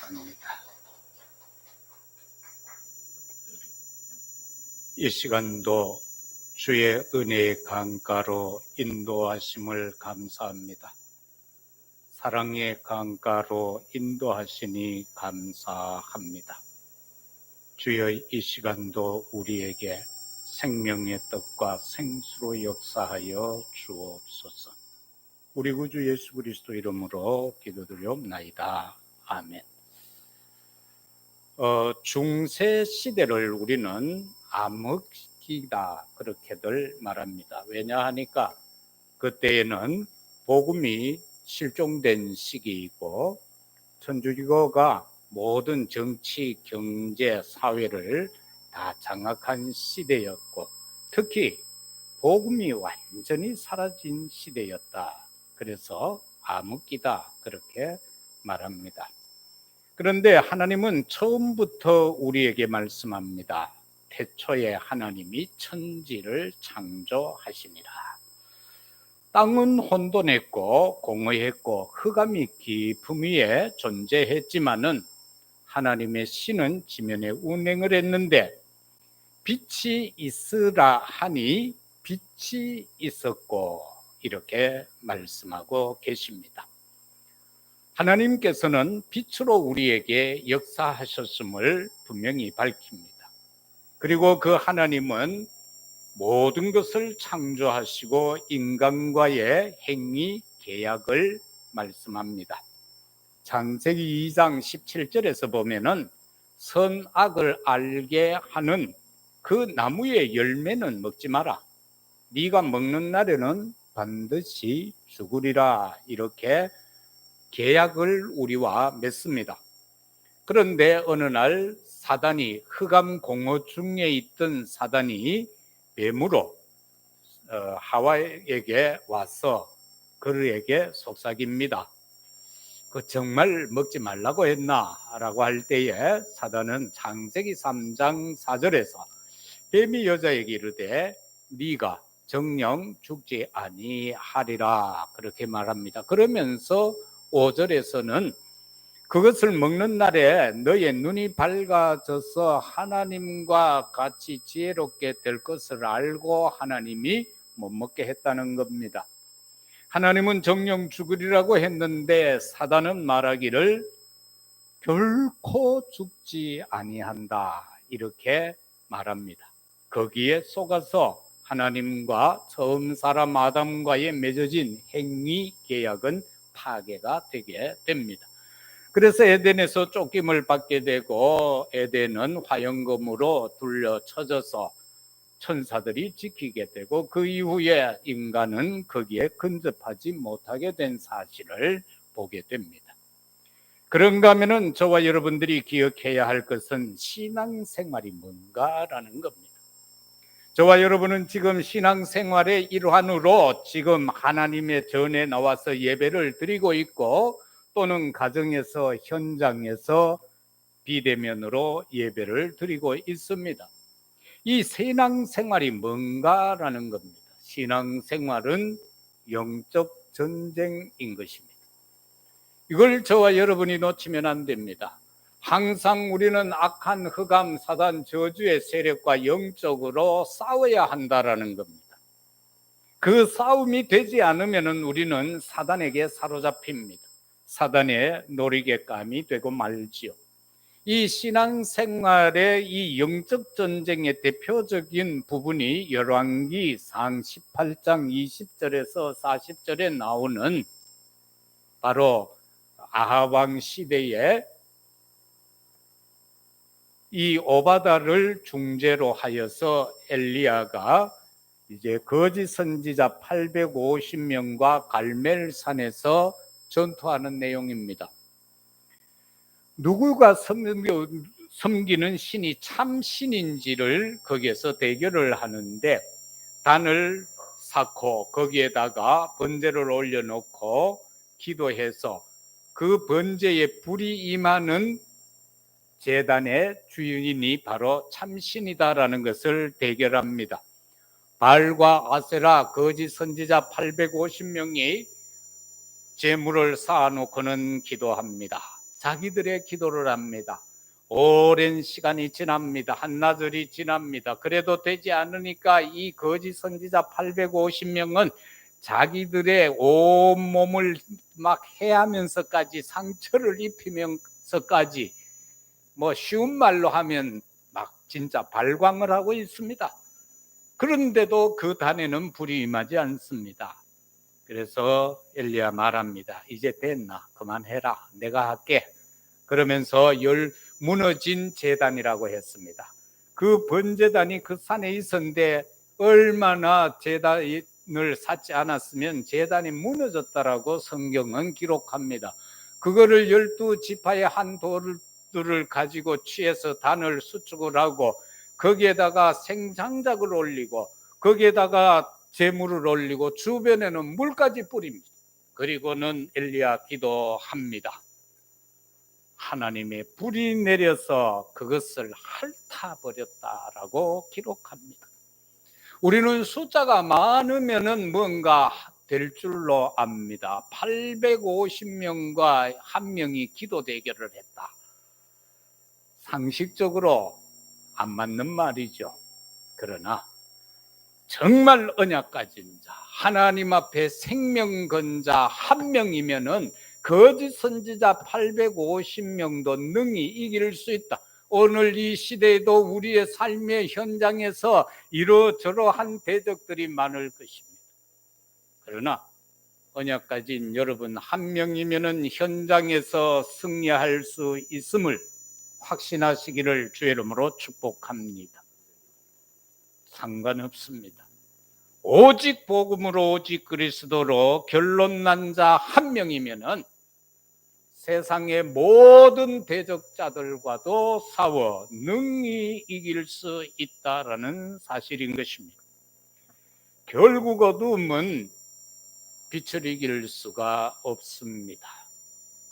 감사합니다. 이 시간도 주의 은혜의 강가로 인도하심을 감사합니다. 사랑의 강가로 인도하시니 감사합니다. 주여, 이 시간도 우리에게 생명의 떡과 생수로 역사하여 주옵소서. 우리 구주 예수 그리스도 이름으로 기도드리옵나이다. 아멘. 중세 시대를 우리는 암흑기다 그렇게들 말합니다. 왜냐하니까 그때에는 복음이 실종된 시기이고 천주교가 모든 정치, 경제, 사회를 다 장악한 시대였고 특히 복음이 완전히 사라진 시대였다. 그래서 암흑기다 그렇게 말합니다. 그런데 하나님은 처음부터 우리에게 말씀합니다. 태초에 하나님이 천지를 창조하시니라. 땅은 혼돈했고 공허했고 흑암이 깊음 위에 존재했지만은 하나님의 신은 지면에 운행을 했는데 빛이 있으라 하니 빛이 있었고 이렇게 말씀하고 계십니다. 하나님께서는 빛으로 우리에게 역사하셨음을 분명히 밝힙니다. 그리고 그 하나님은 모든 것을 창조하시고 인간과의 행위 계약을 말씀합니다. 창세기 2장 17절에서 보면은 선악을 알게 하는 그 나무의 열매는 먹지 마라. 네가 먹는 날에는 반드시 죽으리라. 이렇게 계약을 우리와 맺습니다. 그런데 어느 날 사단이 흑암 공허 중에 있던 사단이 뱀으로 하와에게 와서 그에게 속삭입니다. 그 정말 먹지 말라고 했나? 라고 할 때에 사단은 창세기 3장 4절에서 뱀이 여자에게 이르되 네가 정녕 죽지 아니하리라 그렇게 말합니다. 그러면서 5절에서는 그것을 먹는 날에 너의 눈이 밝아져서 하나님과 같이 지혜롭게 될 것을 알고 하나님이 못 먹게 했다는 겁니다. 하나님은 정녕 죽으리라고 했는데 사단은 말하기를 결코 죽지 아니한다 이렇게 말합니다. 거기에 속아서 하나님과 처음 사람 아담과의 맺어진 행위 계약은 파괴가 되게 됩니다. 그래서 에덴에서 쫓김을 받게 되고 에덴은 화영검으로 둘러쳐져서 천사들이 지키게 되고 그 이후에 인간은 거기에 근접하지 못하게 된 사실을 보게 됩니다. 그런가 하면은 저와 여러분들이 기억해야 할 것은 신앙생활이 뭔가라는 겁니다. 저와 여러분은 지금 신앙생활의 일환으로 지금 하나님의 전에 나와서 예배를 드리고 있고 또는 가정에서 현장에서 비대면으로 예배를 드리고 있습니다. 이 신앙생활이 뭔가라는 겁니다. 신앙생활은 영적 전쟁인 것입니다. 이걸 저와 여러분이 놓치면 안 됩니다. 항상 우리는 악한 흑암 사단 저주의 세력과 영적으로 싸워야 한다라는 겁니다. 그 싸움이 되지 않으면 우리는 사단에게 사로잡힙니다. 사단의 놀이개감이 되고 말지요. 이 신앙생활의 이 영적 전쟁의 대표적인 부분이 열왕기상 18장 20절에서 40절에 나오는 바로 아합 왕 시대에 이 오바다를 중재로 하여서 엘리야가 이제 거짓 선지자 850명과 갈멜산에서 전투하는 내용입니다. 누구가 섬기는 신이 참 신인지를 거기에서 대결을 하는데 단을 쌓고 거기에다가 번제를 올려놓고 기도해서 그 번제에 불이 임하는 제단의 주인이 바로 참신이다라는 것을 대결합니다. 바알과 아세라 거짓 선지자 850명이 제물을 쌓아놓고는 기도합니다. 자기들의 기도를 합니다. 오랜 시간이 지납니다. 한나절이 지납니다. 그래도 되지 않으니까 이 거짓 선지자 850명은 자기들의 온몸을 막 해하면서까지, 상처를 입히면서까지, 뭐 쉬운 말로 하면 막 진짜 발광을 하고 있습니다. 그런데도 그 단에는 불이 임하지 않습니다. 그래서 엘리야 말합니다. 이제 됐나? 그만해라. 내가 할게. 그러면서 무너진 제단이라고 했습니다. 그 번제단이 그 산에 있었는데 얼마나 제단을 쌓지 않았으면 제단이 무너졌다라고 성경은 기록합니다. 그거를 12지파의 한 돌들을 가지고 취해서 단을 수축을 하고 거기에다가 생장작을 올리고 거기에다가 재물을 올리고 주변에는 물까지 뿌립니다. 그리고는 엘리야 기도합니다. 하나님의 불이 내려서 그것을 핥아버렸다라고 기록합니다. 우리는 숫자가 많으면은 뭔가 될 줄로 압니다. 850명과 한 명이 기도 대결을 했다. 상식적으로 안 맞는 말이죠. 그러나 정말 언약 가진 자, 하나님 앞에 생명 건 자 한 명이면은 거짓 선지자 850명도 능히 이길 수 있다. 오늘 이 시대에도 우리의 삶의 현장에서 이러저러한 대적들이 많을 것입니다. 그러나 언약 가진 여러분 한 명이면은 현장에서 승리할 수 있음을 확신하시기를 주의 이름으로 축복합니다. 상관없습니다. 오직 복음으로 오직 그리스도로 결론 난 자 한 명이면은 세상의 모든 대적자들과도 싸워 능히 이길 수 있다라는 사실인 것입니다. 결국 어둠은 빛을 이길 수가 없습니다.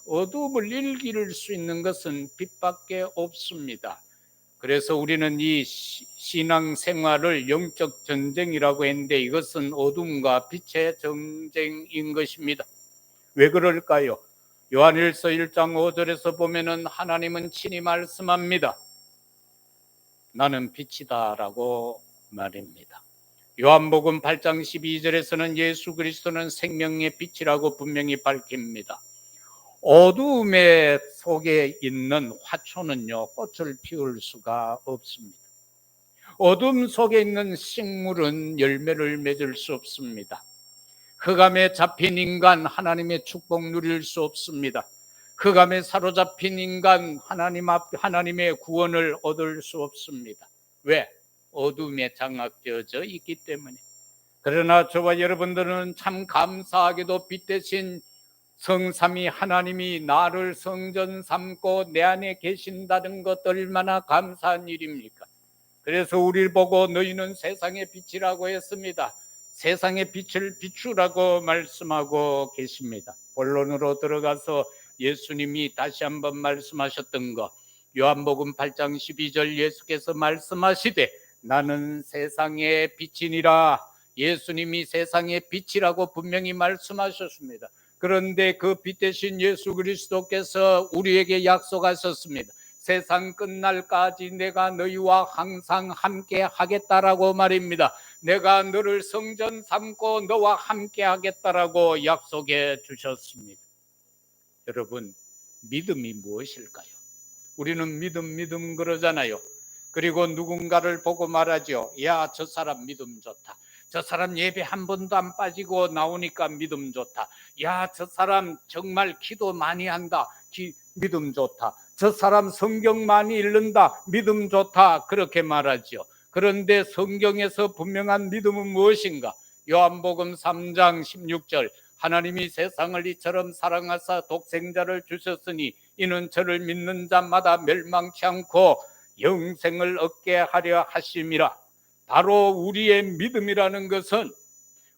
어둠을 이길 수 있는 것은 빛밖에 없습니다. 그래서 우리는 이 신앙생활을 영적 전쟁이라고 했는데 이것은 어둠과 빛의 전쟁인 것입니다. 왜 그럴까요? 요한일서 1장 5절에서 보면은 하나님은 친히 말씀합니다. 나는 빛이다 라고 말입니다. 요한복음 8장 12절에서는 예수 그리스도는 생명의 빛이라고 분명히 밝힙니다. 어두움의 속에 있는 화초는요 꽃을 피울 수가 없습니다. 어둠 속에 있는 식물은 열매를 맺을 수 없습니다. 흑암에 잡힌 인간 하나님의 축복 누릴 수 없습니다. 흑암에 사로잡힌 인간 하나님의 구원을 얻을 수 없습니다. 왜? 어둠에 장악되어져 있기 때문에. 그러나 저와 여러분들은 참 감사하게도 빛 대신 성삼위 하나님이 나를 성전 삼고 내 안에 계신다는 것 얼마나 감사한 일입니까? 그래서 우리를 보고 너희는 세상의 빛이라고 했습니다. 세상의 빛을 비추라고 말씀하고 계십니다. 본론으로 들어가서 예수님이 다시 한번 말씀하셨던 것, 요한복음 8장 12절 예수께서 말씀하시되 나는 세상의 빛이니라. 예수님이 세상의 빛이라고 분명히 말씀하셨습니다. 그런데 그 빛 대신 예수 그리스도께서 우리에게 약속하셨습니다. 세상 끝날까지 내가 너희와 항상 함께 하겠다라고 말입니다. 내가 너를 성전 삼고 너와 함께 하겠다라고 약속해 주셨습니다. 여러분, 믿음이 무엇일까요? 우리는 믿음 그러잖아요. 그리고 누군가를 보고 말하죠. 야, 저 사람 믿음 좋다. 저 사람 예배 한 번도 안 빠지고 나오니까 믿음 좋다. 야, 저 사람 정말 기도 많이 한다. 믿음 좋다. 저 사람 성경 많이 읽는다. 믿음 좋다. 그렇게 말하죠. 그런데 성경에서 분명한 믿음은 무엇인가? 요한복음 3장 16절 하나님이 세상을 이처럼 사랑하사 독생자를 주셨으니 이는 저를 믿는 자마다 멸망치 않고 영생을 얻게 하려 하심이라. 바로 우리의 믿음이라는 것은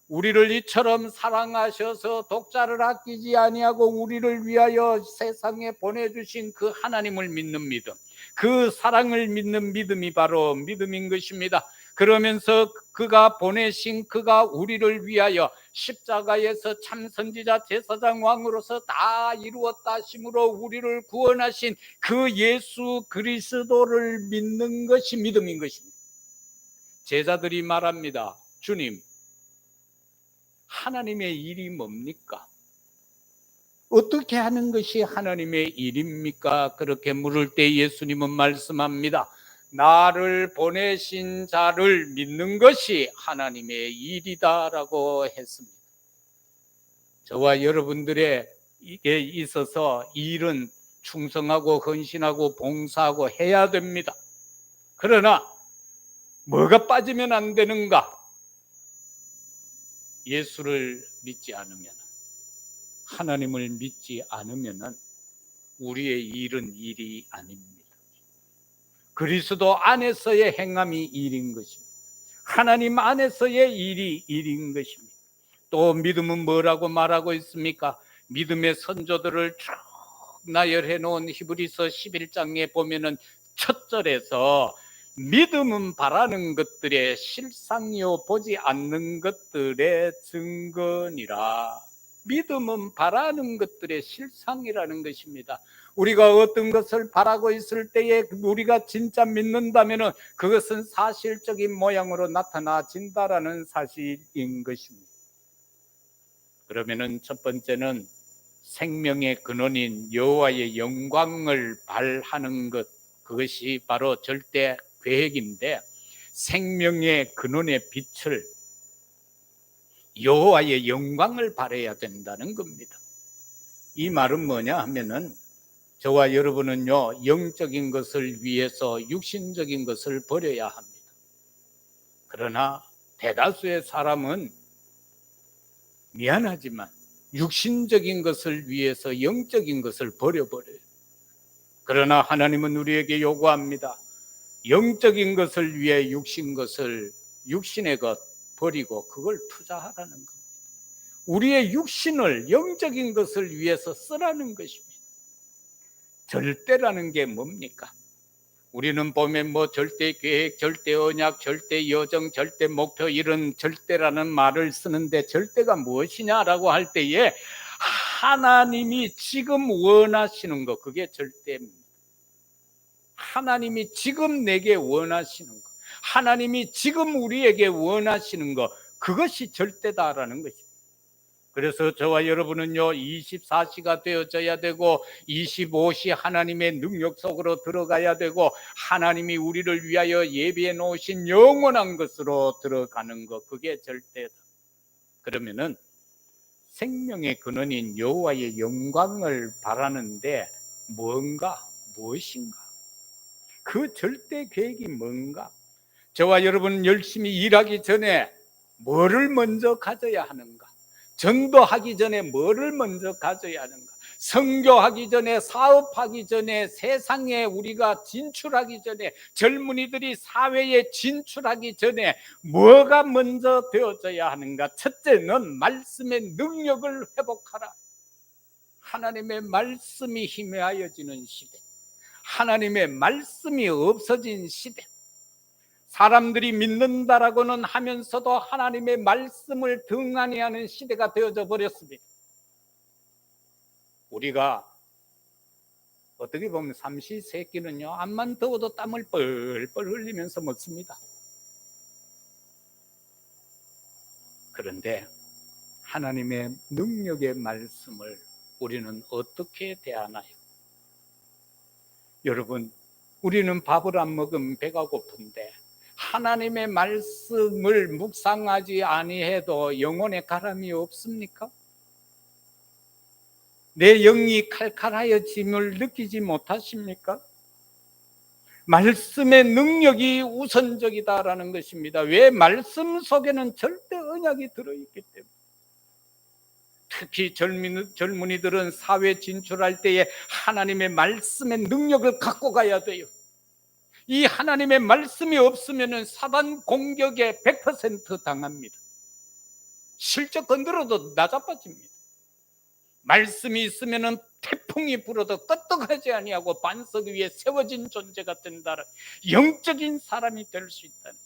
우리를 이처럼 사랑하셔서 독자를 아끼지 아니하고 우리를 위하여 세상에 보내주신 그 하나님을 믿는 믿음, 그 사랑을 믿는 믿음이 바로 믿음인 것입니다. 그러면서 그가 보내신 그가 우리를 위하여 십자가에서 참 선지자 제사장 왕으로서 다 이루었다 하심으로 우리를 구원하신 그 예수 그리스도를 믿는 것이 믿음인 것입니다. 제자들이 말합니다. 주님, 하나님의 일이 뭡니까? 어떻게 하는 것이 하나님의 일입니까? 그렇게 물을 때 예수님은 말씀합니다. 나를 보내신 자를 믿는 것이 하나님의 일이다라고 했습니다. 저와 여러분들에게 있어서 일은 충성하고 헌신하고 봉사하고 해야 됩니다. 그러나 뭐가 빠지면 안 되는가? 예수를 믿지 않으면, 하나님을 믿지 않으면 우리의 일은 일이 아닙니다. 그리스도 안에서의 행함이 일인 것입니다. 하나님 안에서의 일이 일인 것입니다. 또 믿음은 뭐라고 말하고 있습니까? 믿음의 선조들을 쭉 나열해 놓은 히브리서 11장에 보면은 첫 절에서 믿음은 바라는 것들의 실상이요 보지 않는 것들의 증거니라. 믿음은 바라는 것들의 실상이라는 것입니다. 우리가 어떤 것을 바라고 있을 때에 우리가 진짜 믿는다면 그것은 사실적인 모양으로 나타나진다라는 사실인 것입니다. 그러면은 첫 번째는 생명의 근원인 여호와의 영광을 발하는 것, 그것이 바로 절대 계획인데, 생명의 근원의 빛을, 여호와의 영광을 발해야 된다는 겁니다. 이 말은 뭐냐 하면은, 저와 여러분은요, 영적인 것을 위해서 육신적인 것을 버려야 합니다. 그러나 대다수의 사람은 미안하지만 육신적인 것을 위해서 영적인 것을 버려버려요. 그러나 하나님은 우리에게 요구합니다. 영적인 것을 위해 육신의 것 버리고 그걸 투자하라는 겁니다. 우리의 육신을 영적인 것을 위해서 쓰라는 것입니다. 절대라는 게 뭡니까? 우리는 보면 절대 계획, 절대 언약, 절대 여정, 절대 목표, 이런 절대라는 말을 쓰는데, 절대가 무엇이냐라고 할 때에 하나님이 지금 원하시는 것, 그게 절대입니다. 하나님이 지금 내게 원하시는 것, 하나님이 지금 우리에게 원하시는 것, 그것이 절대다라는 것입니다. 그래서 저와 여러분은요, 24시가 되어져야 되고 25시 하나님의 능력 속으로 들어가야 되고, 하나님이 우리를 위하여 예비해 놓으신 영원한 것으로 들어가는 것, 그게 절대다. 그러면은 생명의 근원인 여호와의 영광을 바라는데 무엇인가? 그 절대 계획이 뭔가? 저와 여러분 열심히 일하기 전에 뭐를 먼저 가져야 하는가? 전도하기 전에 뭐를 먼저 가져야 하는가? 선교하기 전에, 사업하기 전에, 세상에 우리가 진출하기 전에, 젊은이들이 사회에 진출하기 전에 뭐가 먼저 되어져야 하는가? 첫째는 말씀의 능력을 회복하라. 하나님의 말씀이 희미하여지는 시대, 하나님의 말씀이 없어진 시대, 사람들이 믿는다라고는 하면서도 하나님의 말씀을 등한히 하는 시대가 되어져 버렸습니다. 우리가 어떻게 보면 삼시세끼는요, 암만 더워도 땀을 뻘뻘 흘리면서 먹습니다. 그런데 하나님의 능력의 말씀을 우리는 어떻게 대하나요? 여러분, 우리는 밥을 안 먹으면 배가 고픈데 하나님의 말씀을 묵상하지 아니해도 영혼에 가람이 없습니까? 내 영이 칼칼하여짐을 느끼지 못하십니까? 말씀의 능력이 우선적이다라는 것입니다. 왜? 말씀 속에는 절대 언약이 들어있기 때문에. 특히 젊은이들은 사회 진출할 때에 하나님의 말씀의 능력을 갖고 가야 돼요. 이 하나님의 말씀이 없으면 사단 공격에 100% 당합니다. 실적 건드려도 나자빠집니다. 말씀이 있으면 태풍이 불어도 끄떡하지 아니하고 반석 위에 세워진 존재가 된다는, 영적인 사람이 될 수 있다는.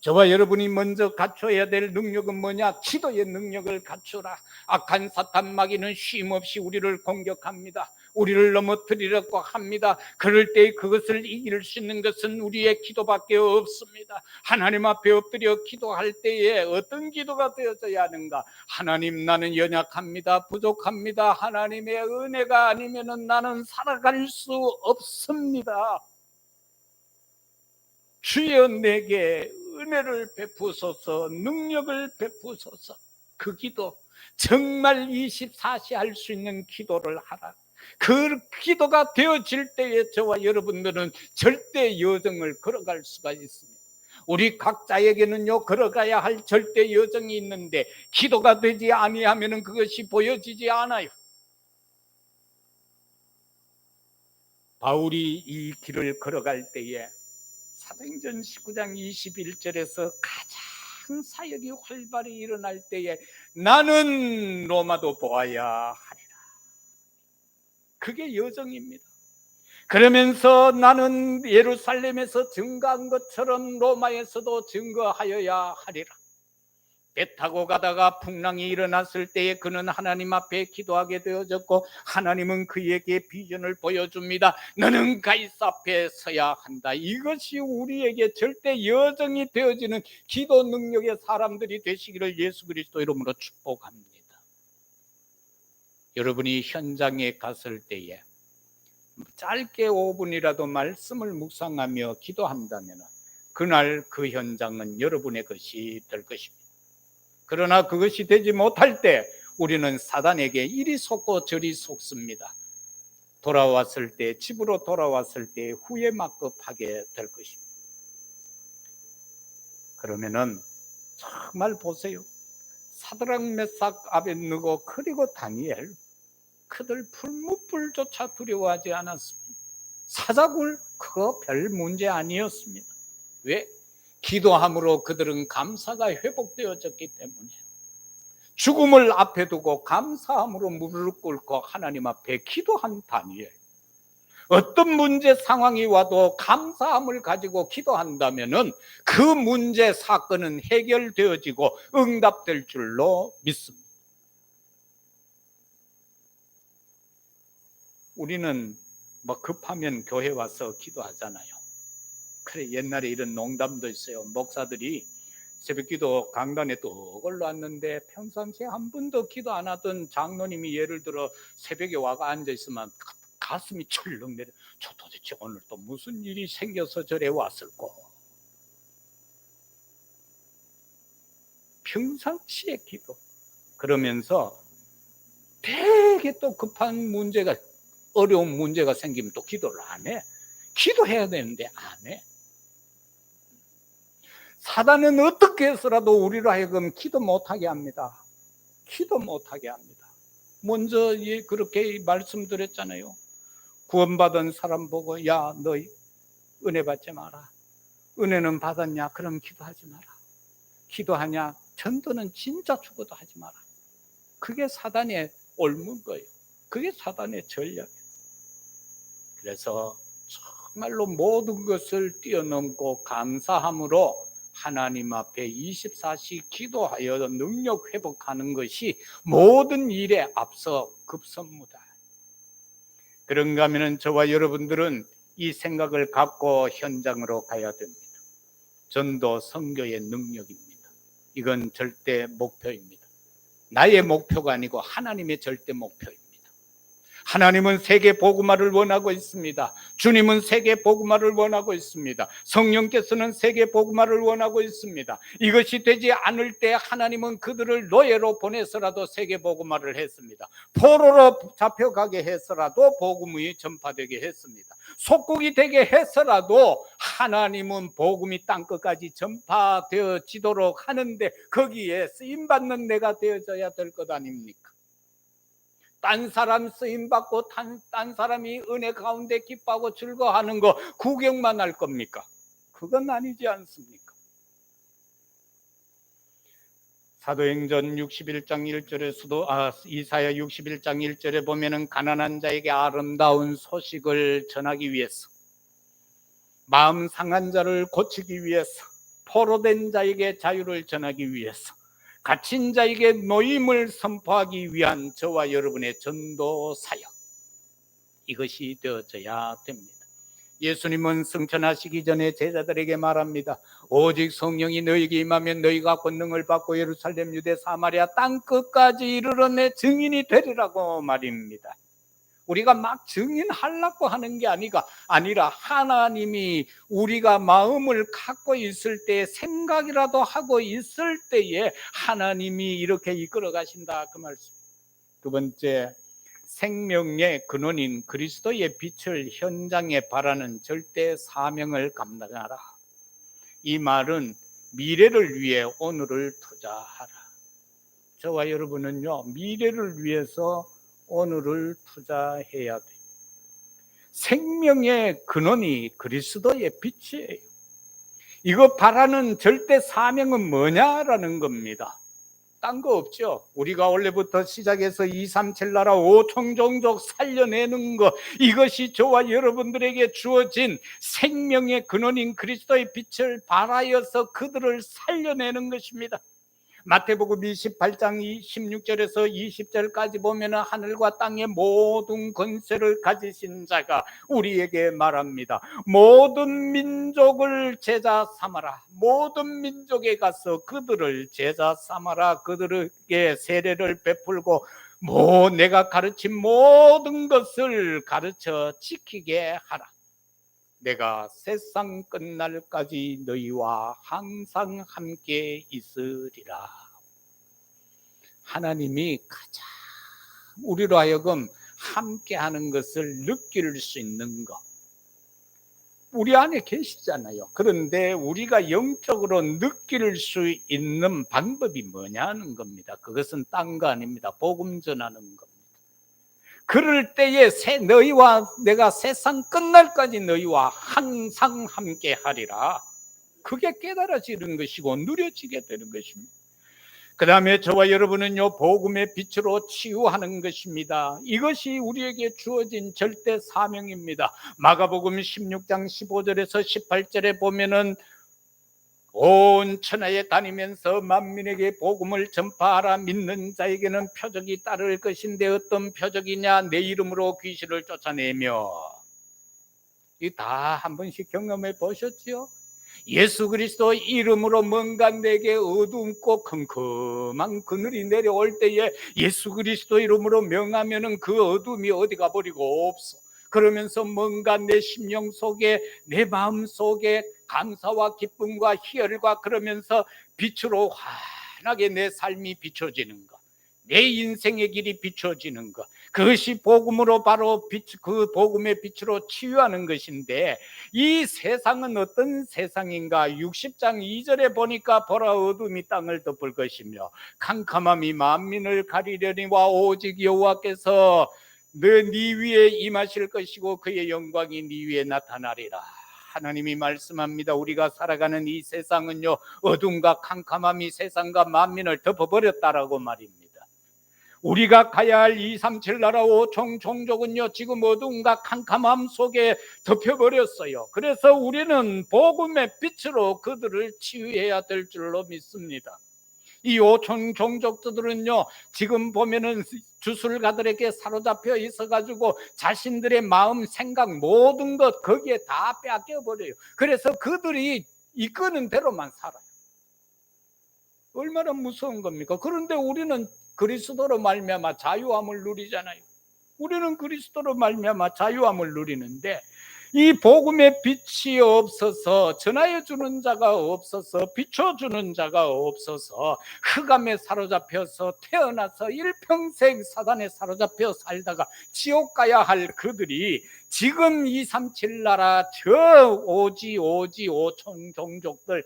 저와 여러분이 먼저 갖춰야 될 능력은 뭐냐? 기도의 능력을 갖추라. 악한 사탄 마귀는 쉼없이 우리를 공격합니다. 우리를 넘어뜨리려고 합니다. 그럴 때 그것을 이길 수 있는 것은 우리의 기도밖에 없습니다. 하나님 앞에 엎드려 기도할 때에 어떤 기도가 되어져야 하는가? 하나님, 나는 연약합니다. 부족합니다. 하나님의 은혜가 아니면 나는 살아갈 수 없습니다. 주여, 내게 은혜를 베푸소서, 능력을 베푸소서. 그 기도, 정말 24시 할 수 있는 기도를 하라. 그 기도가 되어질 때에 저와 여러분들은 절대 여정을 걸어갈 수가 있습니다. 우리 각자에게는요, 걸어가야 할 절대 여정이 있는데 기도가 되지 아니하면 그것이 보여지지 않아요. 바울이 이 길을 걸어갈 때에 사도행전 19장 21절에서 가장 사역이 활발히 일어날 때에 나는 로마도 보아야 하리라. 그게 여정입니다. 그러면서 나는 예루살렘에서 증거한 것처럼 로마에서도 증거하여야 하리라. 배 타고 가다가 풍랑이 일어났을 때에 그는 하나님 앞에 기도하게 되어졌고, 하나님은 그에게 비전을 보여줍니다. 너는 가이사 앞에 서야 한다. 이것이 우리에게 절대 여정이 되어지는 기도 능력의 사람들이 되시기를 예수 그리스도 이름으로 축복합니다. 여러분이 현장에 갔을 때에 짧게 5분이라도 말씀을 묵상하며 기도한다면 그날 그 현장은 여러분의 것이 될 것입니다. 그러나 그것이 되지 못할 때 우리는 사단에게 이리 속고 저리 속습니다. 돌아왔을 때, 집으로 돌아왔을 때 후회막급하게 될 것입니다. 그러면은 정말 보세요. 사드락, 메삭, 아벳느고 그리고 다니엘, 그들 풀무불조차 두려워하지 않았습니다. 사자굴 그거 별 문제 아니었습니다. 왜? 기도함으로 그들은 감사가 회복되어졌기 때문에 죽음을 앞에 두고 감사함으로 무릎 꿇고 하나님 앞에 기도한 다니엘. 어떤 문제 상황이 와도 감사함을 가지고 기도한다면 그 문제 사건은 해결되어지고 응답될 줄로 믿습니다. 우리는 뭐 급하면 교회 와서 기도하잖아요. 그래, 옛날에 이런 농담도 있어요. 목사들이 새벽기도 강단에 또 올라왔는데 평상시에 한 번도 기도 안 하던 장로님이 예를 들어 새벽에 와가 앉아있으면 가슴이 철렁 내려. 저 도대체 오늘 또 무슨 일이 생겨서 저래 왔을꼬. 평상시에 기도. 그러면서 되게 또 급한 문제가, 어려운 문제가 생기면 또 기도를 안 해. 기도해야 되는데 안 해. 사단은 어떻게 해서라도 우리로 하여금 기도 못하게 합니다. 기도 못하게 합니다. 먼저 그렇게 말씀드렸잖아요. 구원받은 사람 보고, 야, 너 은혜 받지 마라. 은혜는 받았냐? 그럼 기도하지 마라. 기도하냐? 전도는 진짜 죽어도 하지 마라. 그게 사단의 옮은 거예요. 그게 사단의 전략이에요. 그래서 정말로 모든 것을 뛰어넘고 감사함으로 하나님 앞에 24시 기도하여 능력 회복하는 것이 모든 일에 앞서 급선무다. 그런가 하면 저와 여러분들은 이 생각을 갖고 현장으로 가야 됩니다. 전도 선교의 능력입니다. 이건 절대 목표입니다. 나의 목표가 아니고 하나님의 절대 목표입니다. 하나님은 세계 복음화를 원하고 있습니다. 주님은 세계 복음화를 원하고 있습니다. 성령께서는 세계 복음화를 원하고 있습니다. 이것이 되지 않을 때 하나님은 그들을 노예로 보내서라도 세계 복음화를 했습니다. 포로로 잡혀가게 해서라도 복음이 전파되게 했습니다. 속국이 되게 해서라도 하나님은 복음이 땅끝까지 전파되어지도록 하는데 거기에 쓰임받는 내가 되어져야 될 것 아닙니까? 딴 사람 쓰임받고 딴 사람이 은혜 가운데 기뻐하고 즐거워하는 거 구경만 할 겁니까? 그건 아니지 않습니까? 사도행전 61장 1절에서도 이사야 61장 1절에 보면은 가난한 자에게 아름다운 소식을 전하기 위해서, 마음 상한 자를 고치기 위해서, 포로된 자에게 자유를 전하기 위해서, 갇힌 자에게 노임을 선포하기 위한 저와 여러분의 전도 사역, 이것이 되어져야 됩니다. 예수님은 승천하시기 전에 제자들에게 말합니다. 오직 성령이 너희에게 임하면 너희가 권능을 받고 예루살렘, 유대, 사마리아 땅 끝까지 이르러 내 증인이 되리라고 말입니다. 우리가 막 증인하려고 하는 게 아니라 하나님이 우리가 마음을 갖고 있을 때, 생각이라도 하고 있을 때에 하나님이 이렇게 이끌어 가신다, 그 말씀. 두 번째, 생명의 근원인 그리스도의 빛을 현장에 발하는 절대 사명을 감당하라. 이 말은 미래를 위해 오늘을 투자하라. 저와 여러분은요, 미래를 위해서 오늘을 투자해야 돼요. 생명의 근원이 그리스도의 빛이에요. 이거 바라는 절대 사명은 뭐냐라는 겁니다. 딴 거 없죠. 우리가 원래부터 시작해서 237 나라 5천 종족 살려내는 것, 이것이 저와 여러분들에게 주어진 생명의 근원인 그리스도의 빛을 발하여서 그들을 살려내는 것입니다. 마태복음 28장 16절에서 20절까지 보면 하늘과 땅의 모든 권세를 가지신 자가 우리에게 말합니다. 모든 민족을 제자 삼아라. 모든 민족에 가서 그들을 제자 삼아라. 그들에게 세례를 베풀고 내가 가르친 모든 것을 가르쳐 지키게 하라. 내가 세상 끝날까지 너희와 항상 함께 있으리라. 하나님이 가장 우리로 하여금 함께 하는 것을 느낄 수 있는 것, 우리 안에 계시잖아요. 그런데 우리가 영적으로 느낄 수 있는 방법이 뭐냐는 겁니다. 그것은 딴 거 아닙니다. 복음 전하는 겁니다. 그럴 때에 너희와 내가 세상 끝날까지 너희와 항상 함께 하리라. 그게 깨달아지는 것이고 누려지게 되는 것입니다. 그 다음에 저와 여러분은요, 복음의 빛으로 치유하는 것입니다. 이것이 우리에게 주어진 절대 사명입니다. 마가복음 16장 15절에서 18절에 보면은 온 천하에 다니면서 만민에게 복음을 전파하라. 믿는 자에게는 표적이 따를 것인데 어떤 표적이냐? 내 이름으로 귀신을 쫓아내며. 이 다 한 번씩 경험해 보셨죠? 예수 그리스도 이름으로 뭔가 내게 어둡고 컴컴한 그늘이 내려올 때에 예수 그리스도 이름으로 명하면은 그 어둠이 어디 가버리고 없어. 그러면서 뭔가 내 심령 속에, 내 마음 속에 감사와 기쁨과 희열과, 그러면서 빛으로 환하게 내 삶이 비춰지는 것, 내 인생의 길이 비춰지는 것, 그것이 복음으로 바로 그 복음의 빛으로 치유하는 것인데, 이 세상은 어떤 세상인가? 60장 2절에 보니까 보라, 어둠이 땅을 덮을 것이며 캄캄함이 만민을 가리려니와 오직 여호와께서 네 위에 임하실 것이고 그의 영광이 네 위에 나타나리라. 하나님이 말씀합니다. 우리가 살아가는 이 세상은요, 어둠과 캄캄함이 세상과 만민을 덮어버렸다라고 말입니다. 우리가 가야 할 237 나라 5천 종족은요, 지금 어둠과 캄캄함 속에 덮여버렸어요. 그래서 우리는 복음의 빛으로 그들을 치유해야 될 줄로 믿습니다. 이 5천 종족들은요, 지금 보면은 주술가들에게 사로잡혀 있어가지고 자신들의 마음, 생각, 모든 것 거기에 다 뺏겨버려요. 그래서 그들이 이끄는 대로만 살아요. 얼마나 무서운 겁니까? 그런데 우리는 그리스도로 말미암아 자유함을 누리잖아요. 우리는 그리스도로 말미암아 자유함을 누리는데, 이 복음의 빛이 없어서, 전하여 주는 자가 없어서, 비춰주는 자가 없어서 흑암에 사로잡혀서 태어나서 일평생 사단에 사로잡혀 살다가 지옥 가야 할 그들이 지금 237 나라 저 오지 5천 종족들,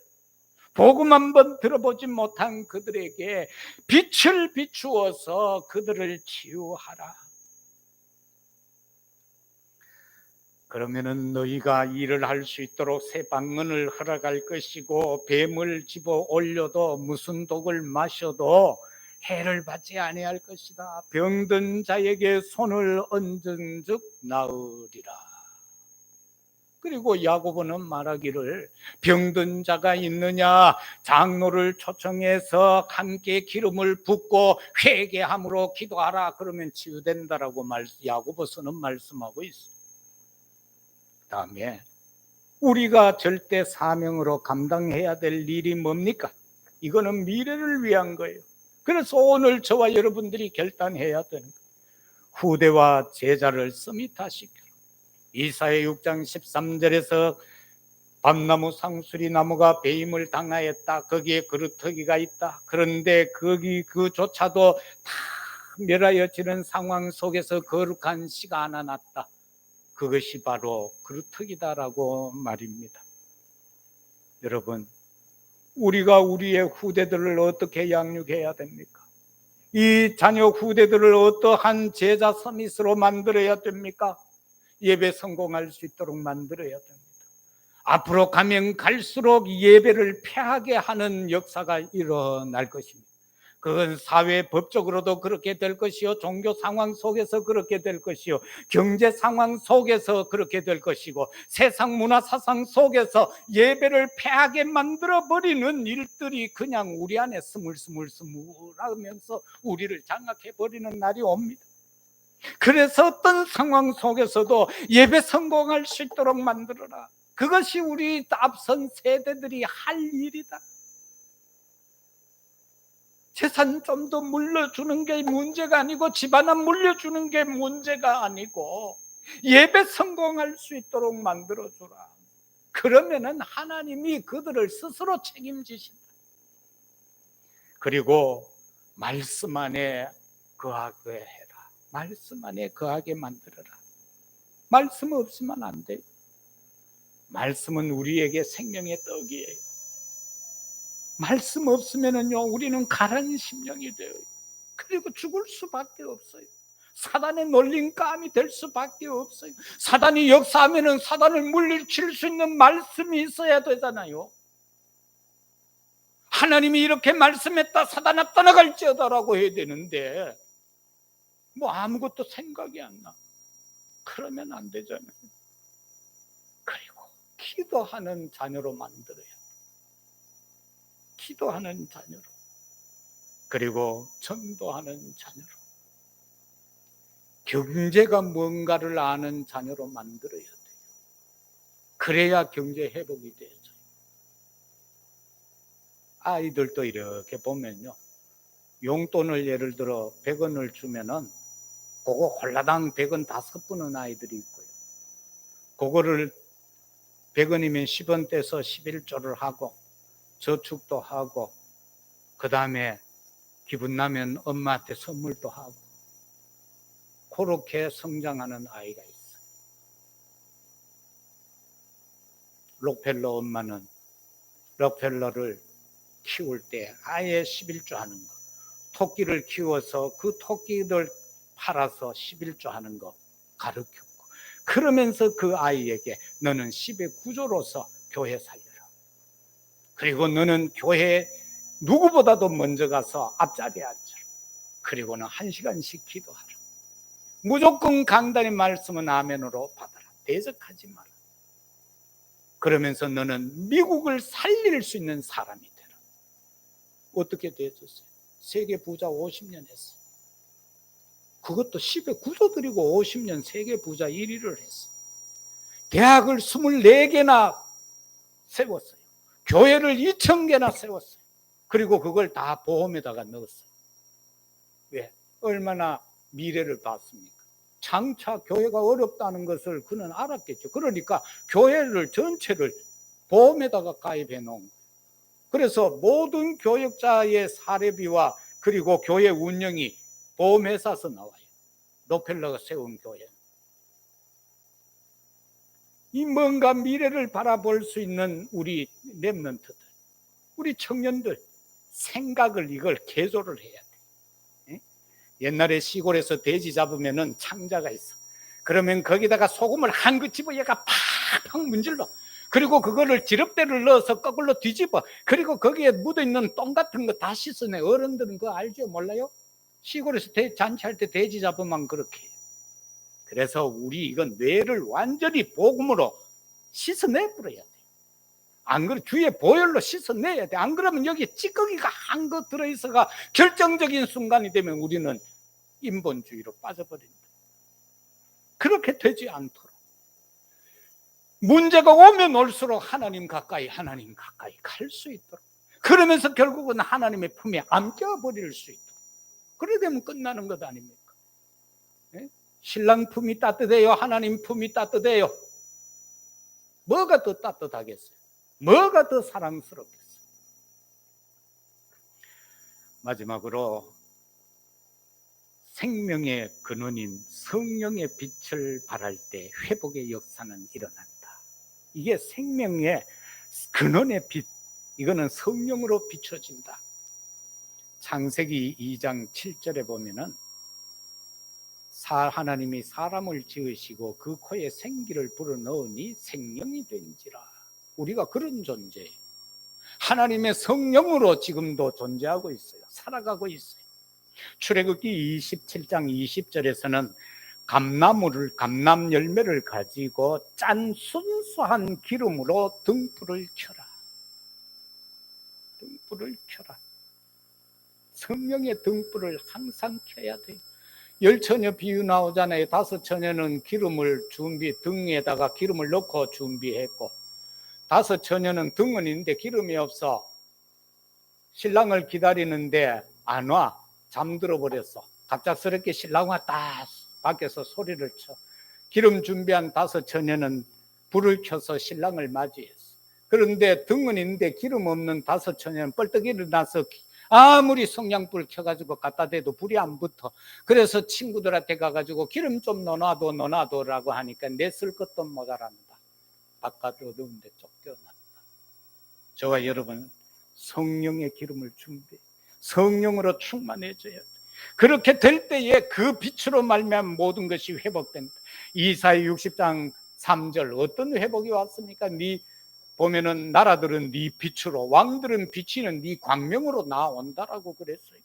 복음 한번 들어보지 못한 그들에게 빛을 비추어서 그들을 치유하라. 그러면은 너희가 일을 할 수 있도록 새 방언을 허락할 것이고, 뱀을 집어 올려도 무슨 독을 마셔도 해를 받지 아니할 것이다. 병든 자에게 손을 얹은즉 나으리라. 그리고 야고보는 말하기를 병든 자가 있느냐 장로를 초청해서 함께 기름을 붓고 회개함으로 기도하라 그러면 치유된다라고 야고보서는 말씀하고 있어요. 다음에 우리가 절대 사명으로 감당해야 될 일이 뭡니까? 이거는 미래를 위한 거예요. 그래서 오늘 저와 여러분들이 결단해야 되는 거예요. 후대와 제자를 서밋화시켜라. 이사야 6장 13절에서 밤나무 상수리 나무가 배임을 당하였다. 거기에 그루터기가 있다. 그런데 그조차도 다 멸하여지는 상황 속에서 거룩한 씨가 하나 났다. 그것이 바로 그루터기다라고 말입니다. 여러분, 우리가 우리의 후대들을 어떻게 양육해야 됩니까? 이 자녀 후대들을 어떠한 제자 서밋으로 만들어야 됩니까? 예배 성공할 수 있도록 만들어야 됩니다. 앞으로 가면 갈수록 예배를 패하게 하는 역사가 일어날 것입니다. 그건 사회 법적으로도 그렇게 될 것이요, 종교 상황 속에서 그렇게 될 것이요, 경제 상황 속에서 그렇게 될 것이고, 세상 문화 사상 속에서 예배를 패하게 만들어버리는 일들이 그냥 우리 안에 스물스물하면서 우리를 장악해버리는 날이 옵니다. 그래서 어떤 상황 속에서도 예배 성공할 수 있도록 만들어라. 그것이 우리 앞선 세대들이 할 일이다. 재산 좀 더 물려주는 게 문제가 아니고, 집 하나 물려주는 게 문제가 아니고, 예배 성공할 수 있도록 만들어주라. 그러면은 하나님이 그들을 스스로 책임지신다. 그리고 말씀 안에 거하게 해라. 말씀 안에 거하게 만들어라. 말씀 없으면 안 돼요. 말씀은 우리에게 생명의 떡이에요. 말씀 없으면은요, 우리는 가라앉은 심령이 돼요. 그리고 죽을 수밖에 없어요. 사단의 놀림감이 될 수밖에 없어요. 사단이 역사하면은 사단을 물리칠 수 있는 말씀이 있어야 되잖아요. 하나님이 이렇게 말씀했다, 사단아 떠나갈지어다라고 해야 되는데 뭐 아무것도 생각이 안 나. 그러면 안 되잖아요. 그리고 기도하는 자녀로 만들어요. 기도하는 자녀로, 그리고 전도하는 자녀로, 경제가 뭔가를 아는 자녀로 만들어야 돼요. 그래야 경제 회복이 되죠. 아이들도 이렇게 보면요, 용돈을 예를 들어 100원을 주면은 그거 홀라당 100원 다 섞는 아이들이 있고요, 그거를 100원이면 10원 떼서 11조를 하고 저축도 하고, 그 다음에 기분 나면 엄마한테 선물도 하고, 그렇게 성장하는 아이가 있어요. 록펠러 엄마는 록펠러를 키울 때 아예 11조 하는 거, 토끼를 키워서 그 토끼들 팔아서 11조 하는 거 가르쳤고, 그러면서 그 아이에게 너는 10의 구조로서 교회 살려라. 그리고 너는 교회에 누구보다도 먼저 가서 앞자리에 앉아라. 그리고는 1시간씩 기도하라. 무조건 강단의 말씀은 아멘으로 받아라. 대적하지 마라. 그러면서 너는 미국을 살릴 수 있는 사람이 되라. 어떻게 되었어요? 세계 부자 50년 했어요. 그것도 10의 구조들이고 50년 세계 부자 1위를 했어요. 대학을 24개나 세웠어요. 교회를 2,000개나 세웠어요. 그리고 그걸 다 보험에다가 넣었어요. 왜? 얼마나 미래를 봤습니까? 장차 교회가 어렵다는 것을 그는 알았겠죠. 그러니까 교회를 전체를 보험에다가 가입해 놓은 거예요. 그래서 모든 교역자의 사례비와 그리고 교회 운영이 보험회사에서 나와요. 록펠러가 세운 교회. 이 뭔가 미래를 바라볼 수 있는 우리 렘넌트들, 우리 청년들 생각을 이걸 개조를 해야 돼. 옛날에 시골에서 돼지 잡으면은 창자가 있어. 그러면 거기다가 소금을 한 그 집어 얘가 팍팍 문질러. 그리고 그거를 지럽대를 넣어서 거꾸로 뒤집어. 그리고 거기에 묻어있는 똥 같은 거 다 씻어내. 어른들은 그거 알죠? 몰라요? 시골에서 잔치할 때 돼지 잡으면 그렇게 해요. 그래서 우리 이건 뇌를 완전히 복음으로 씻어내버려야 돼. 안 그래 주위에 보혈로 씻어내야 돼. 안 그러면 여기 찌꺼기가 한 거 들어있어가 결정적인 순간이 되면 우리는 인본주의로 빠져버린다. 그렇게 되지 않도록 문제가 오면 올수록 하나님 가까이 갈 수 있도록, 그러면서 결국은 하나님의 품에 안겨버릴 수 있도록, 그래 되면 끝나는 것 아닙니까? 네? 신랑 품이 따뜻해요? 하나님 품이 따뜻해요? 뭐가 더 따뜻하겠어요? 뭐가 더 사랑스럽겠어요? 마지막으로 생명의 근원인 성령의 빛을 발할 때 회복의 역사는 일어난다. 이게 생명의 근원의 빛, 이거는 성령으로 비춰진다. 창세기 2장 7절에 보면은 하나님이 사람을 지으시고 그 코에 생기를 불어넣으니 생명이 된지라. 우리가 그런 존재예요. 하나님의 성령으로 지금도 존재하고 있어요. 살아가고 있어요. 출애굽기 27장 20절에서는 감람 열매를 가지고 짠 순수한 기름으로 등불을 켜라. 등불을 켜라. 성령의 등불을 항상 켜야 돼요. 10처녀 비유 나오잖아요. 5처녀는 기름을 등에다가 기름을 넣고 준비했고, 5처녀는 등은 있는데 기름이 없어. 신랑을 기다리는데 안 와. 잠들어 버렸어. 갑작스럽게 신랑과 딱 밖에서 소리를 쳐. 기름 준비한 5처녀는 불을 켜서 신랑을 맞이했어. 그런데 등은 있는데 기름 없는 5처녀는 벌떡 일어나서 아무리 성냥불 켜가지고 갖다 대도 불이 안 붙어. 그래서 친구들한테 가가지고 기름 좀 넣어놔도라고 하니까 내 쓸 것도 모자란다. 바깥으로 넣는데 쫓겨났다. 저와 여러분, 성령의 기름을 준비해 성령으로 충만해져야 돼. 그렇게 될 때에 그 빛으로 말미암아 모든 것이 회복된다. 이사야 60장 3절 어떤 회복이 왔습니까? 보면은 나라들은 네 빛으로, 왕들은 비치는 네 광명으로 나온다라고 그랬어요.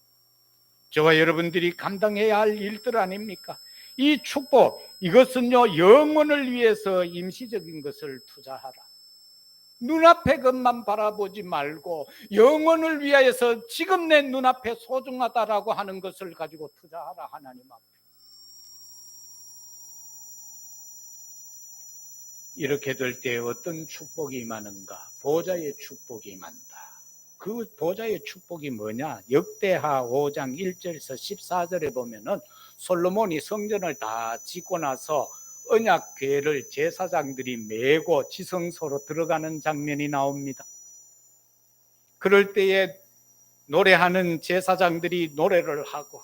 저와 여러분들이 감당해야 할 일들 아닙니까? 이 축복, 이것은요 영혼을 위해서 임시적인 것을 투자하라. 눈앞의 것만 바라보지 말고 영혼을 위하여서 지금 내 눈앞에 소중하다라고 하는 것을 가지고 투자하라. 하나님 앞에. 이렇게 될 때 어떤 축복이 임하는가? 보좌의 축복이 임한다. 그 보좌의 축복이 뭐냐? 역대하 5장 1절에서 14절에 보면은 솔로몬이 성전을 다 짓고 나서 언약궤를 제사장들이 메고 지성소로 들어가는 장면이 나옵니다. 그럴 때에 노래하는 제사장들이 노래를 하고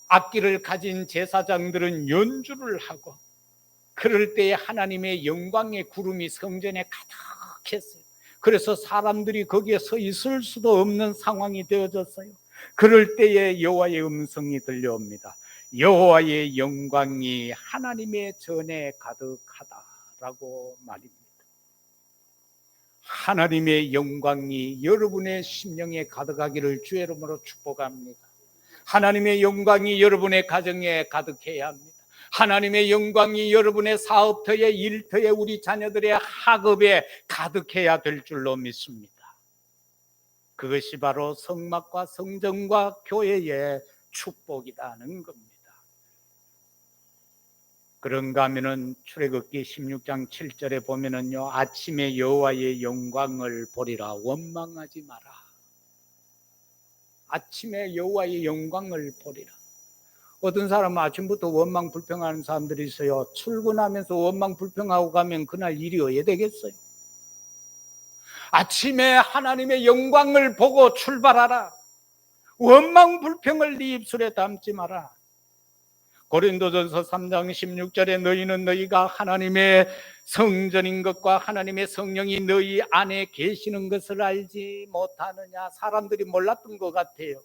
악기를 가진 제사장들은 연주를 하고, 그럴 때에 하나님의 영광의 구름이 성전에 가득했어요. 그래서 사람들이 거기에 서 있을 수도 없는 상황이 되어졌어요. 그럴 때에 여호와의 음성이 들려옵니다. 여호와의 영광이 하나님의 전에 가득하다라고 말입니다. 하나님의 영광이 여러분의 심령에 가득하기를 주의 이름으로 축복합니다. 하나님의 영광이 여러분의 가정에 가득해야 합니다. 하나님의 영광이 여러분의 사업터에, 일터에, 우리 자녀들의 학업에 가득해야 될 줄로 믿습니다. 그것이 바로 성막과 성전과 교회의 축복이라는 겁니다. 그런가 하면은 출애굽기 16장 7절에 보면은요, 아침에 여호와의 영광을 보리라 원망하지 마라. 아침에 여호와의 영광을 보리라. 어떤 사람은 아침부터 원망 불평하는 사람들이 있어요. 출근하면서 원망 불평하고 가면 그날 일이 어떻게 되겠어요? 아침에 하나님의 영광을 보고 출발하라. 원망 불평을 네 입술에 담지 마라. 고린도전서 3장 16절에 너희는 너희가 하나님의 성전인 것과 하나님의 성령이 너희 안에 계시는 것을 알지 못하느냐. 사람들이 몰랐던 것 같아요.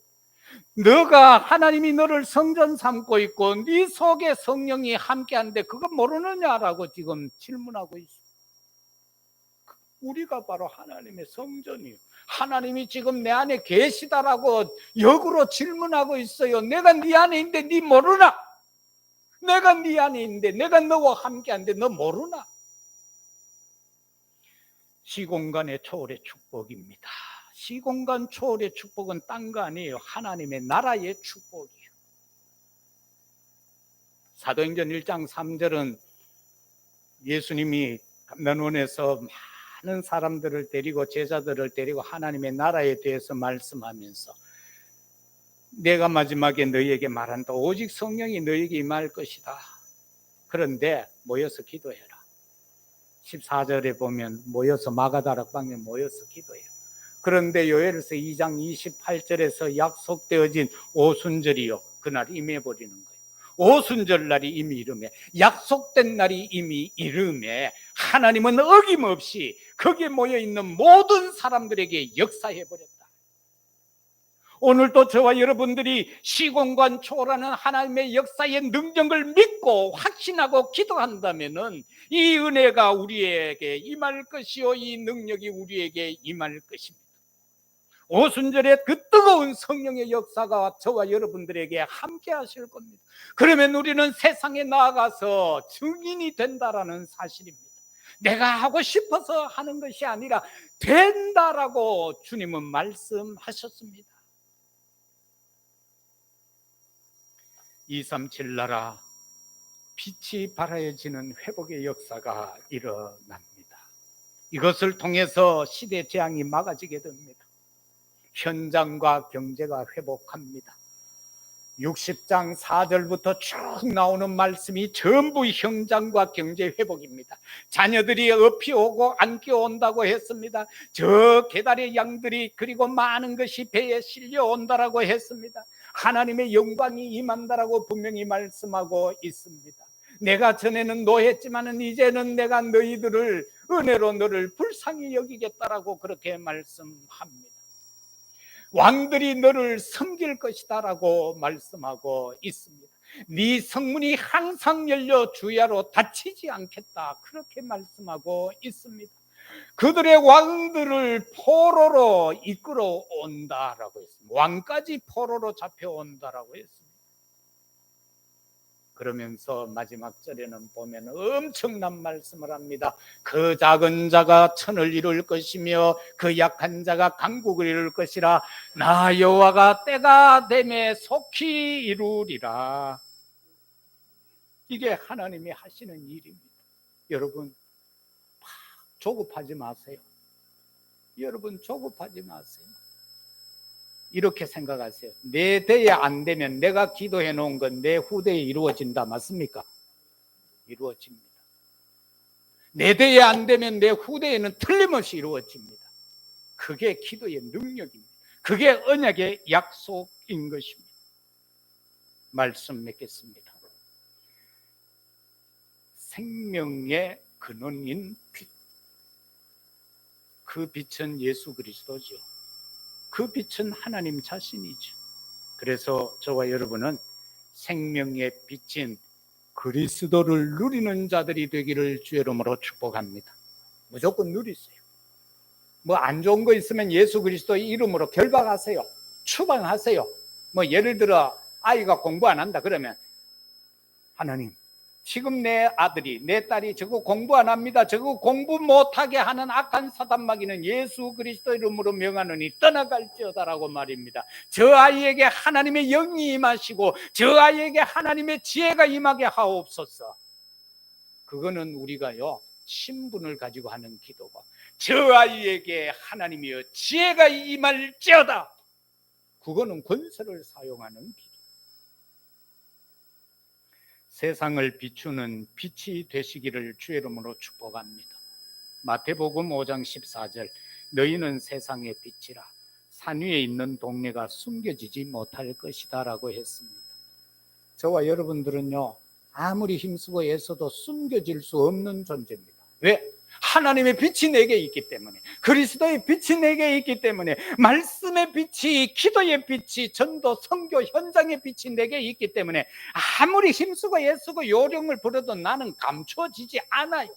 너가 하나님이 너를 성전 삼고 있고 네 속에 성령이 함께하는데 그거 모르느냐라고 지금 질문하고 있어요. 우리가 바로 하나님의 성전이에요. 하나님이 지금 내 안에 계시다라고 역으로 질문하고 있어요. 내가 네 안에 있는데 네 모르나? 내가 네 안에 있는데, 내가 너와 함께하는데 너 모르나? 시공간의 초월의 축복입니다. 시공간 초월의 축복은 딴 거 아니에요. 하나님의 나라의 축복이에요. 사도행전 1장 3절은 예수님이 감난원에서 많은 사람들을 데리고 제자들을 데리고 하나님의 나라에 대해서 말씀하면서 내가 마지막에 너희에게 말한다. 오직 성령이 너희에게 임할 것이다. 그런데 모여서 기도해라. 14절에 보면 모여서 마가다락방에 모여서 기도해요. 그런데 요엘서 2장 28절에서 약속되어진 오순절이요, 그날 임해버리는 거예요. 오순절 날이 이미 이름에, 약속된 날이 이미 이름에 하나님은 어김없이 거기에 모여있는 모든 사람들에게 역사해버렸다. 오늘도 저와 여러분들이 시공간 초월하는 하나님의 역사의 능력을 믿고 확신하고 기도한다면 이 은혜가 우리에게 임할 것이요, 이 능력이 우리에게 임할 것입니다. 오순절에 그 뜨거운 성령의 역사가 저와 여러분들에게 함께 하실 겁니다. 그러면 우리는 세상에 나아가서 증인이 된다라는 사실입니다. 내가 하고 싶어서 하는 것이 아니라 된다라고 주님은 말씀하셨습니다. 237 나라 빛이 발하여지는 회복의 역사가 일어납니다. 이것을 통해서 시대 재앙이 막아지게 됩니다. 현장과 경제가 회복합니다. 60장 4절부터 쭉 나오는 말씀이 전부 현장과 경제 회복입니다. 자녀들이 업이 오고 안기 온다고 했습니다. 저 계달의 양들이 그리고 많은 것이 배에 실려온다라고 했습니다. 하나님의 영광이 임한다라고 분명히 말씀하고 있습니다. 내가 전에는 노했지만 이제는 내가 너희들을 은혜로 너를 불쌍히 여기겠다라고 그렇게 말씀합니다. 왕들이 너를 섬길 것이다 라고 말씀하고 있습니다. 네 성문이 항상 열려 주야로 닫히지 않겠다, 그렇게 말씀하고 있습니다. 그들의 왕들을 포로로 이끌어 온다라고 했습니다. 왕까지 포로로 잡혀온다라고 했습니다. 그러면서 마지막 절에는 보면 엄청난 말씀을 합니다. 그 작은 자가 천을 이룰 것이며 그 약한 자가 강국을 이룰 것이라. 나 여호와가 때가 되매 속히 이루리라. 이게 하나님이 하시는 일입니다. 여러분 조급하지 마세요. 여러분 조급하지 마세요. 이렇게 생각하세요. 내 대에 안 되면 내가 기도해 놓은 건 내 후대에 이루어진다. 맞습니까? 이루어집니다. 내 대에 안 되면 내 후대에는 틀림없이 이루어집니다. 그게 기도의 능력입니다. 그게 언약의 약속인 것입니다. 말씀 맺겠습니다. 생명의 근원인 빛, 그 빛은 예수 그리스도죠. 그 빛은 하나님 자신이죠. 그래서 저와 여러분은 생명의 빛인 그리스도를 누리는 자들이 되기를 주의 이름으로 축복합니다. 무조건 누리세요. 뭐 안 좋은 거 있으면 예수 그리스도의 이름으로 결박하세요. 추방하세요. 뭐 예를 들어 아이가 공부 안 한다 그러면 하나님, 지금 내 아들이 내 딸이 저거 공부 안 합니다. 저거 공부 못하게 하는 악한 사단마귀는 예수 그리스도 이름으로 명하노니 떠나갈지어다라고 말입니다. 저 아이에게 하나님의 영이 임하시고 저 아이에게 하나님의 지혜가 임하게 하옵소서. 그거는 우리가요 신분을 가지고 하는 기도가, 저 아이에게 하나님이여 지혜가 임할지어다, 그거는 권세를 사용하는 기도. 세상을 비추는 빛이 되시기를 주의 이름으로 축복합니다. 마태복음 5장 14절, 너희는 세상의 빛이라. 산 위에 있는 동네가 숨겨지지 못할 것이다 라고 했습니다. 저와 여러분들은요 아무리 힘쓰고 애써도 숨겨질 수 없는 존재입니다. 왜? 하나님의 빛이 내게 있기 때문에, 그리스도의 빛이 내게 있기 때문에, 말씀의 빛이, 기도의 빛이, 전도, 선교 현장의 빛이 내게 있기 때문에 아무리 힘쓰고 애쓰고 요령을 부려도 나는 감춰지지 않아요.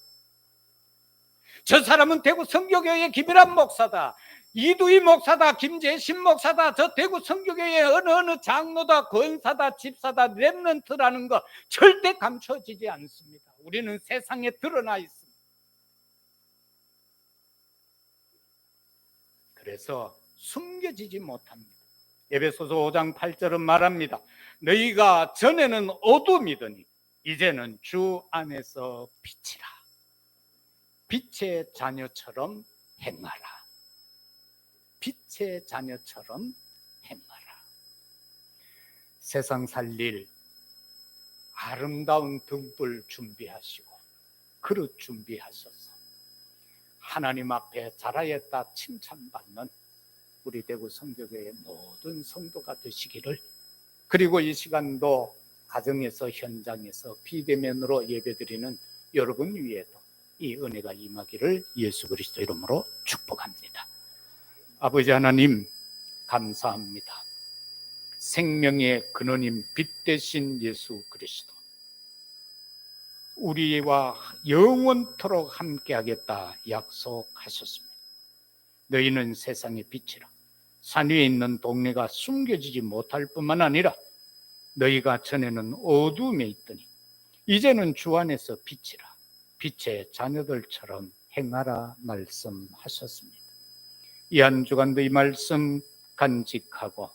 저 사람은 대구 선교교회의 김일환 목사다, 이두희 목사다, 김재신 목사다, 저 대구 선교교회의 어느 장로다, 권사다, 집사다, 렘넌트라는 거 절대 감춰지지 않습니다. 우리는 세상에 드러나 있습니다. 그래서 숨겨지지 못합니다. 에베소서 5장 8절은 말합니다. 너희가 전에는 어둠이더니 이제는 주 안에서 빛이라. 빛의 자녀처럼 행하라. 빛의 자녀처럼 행하라. 세상 살릴 아름다운 등불 준비하시고 그릇 준비하셔서 하나님 앞에 자라였다 칭찬받는 우리 대구 성교회의 모든 성도가 되시기를, 그리고 이 시간도 가정에서 현장에서 비대면으로 예배드리는 여러분 위에도 이 은혜가 임하기를 예수 그리스도 이름으로 축복합니다. 아버지 하나님 감사합니다. 생명의 근원인 빛 대신 예수 그리스도, 우리와 영원토록 함께하겠다 약속하셨습니다. 너희는 세상의 빛이라. 산 위에 있는 동네가 숨겨지지 못할 뿐만 아니라 너희가 전에는 어두움에 있더니 이제는 주 안에서 빛이라. 빛의 자녀들처럼 행하라 말씀하셨습니다. 이 한 주간도 이 말씀 간직하고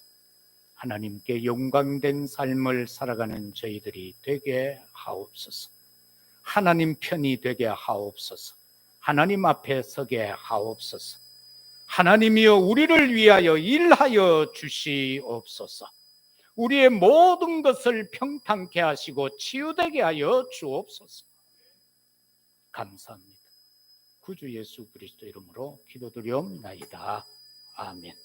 하나님께 영광된 삶을 살아가는 저희들이 되게 하옵소서. 하나님 편이 되게 하옵소서. 하나님 앞에 서게 하옵소서. 하나님이여 우리를 위하여 일하여 주시옵소서. 우리의 모든 것을 평탄케 하시고 치유되게 하여 주옵소서. 감사합니다. 구주 예수 그리스도 이름으로 기도드리옵나이다. 아멘.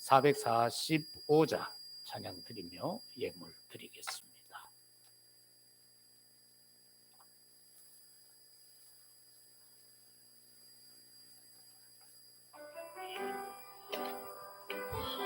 445자 찬양 드리며 예물 드리겠습니다.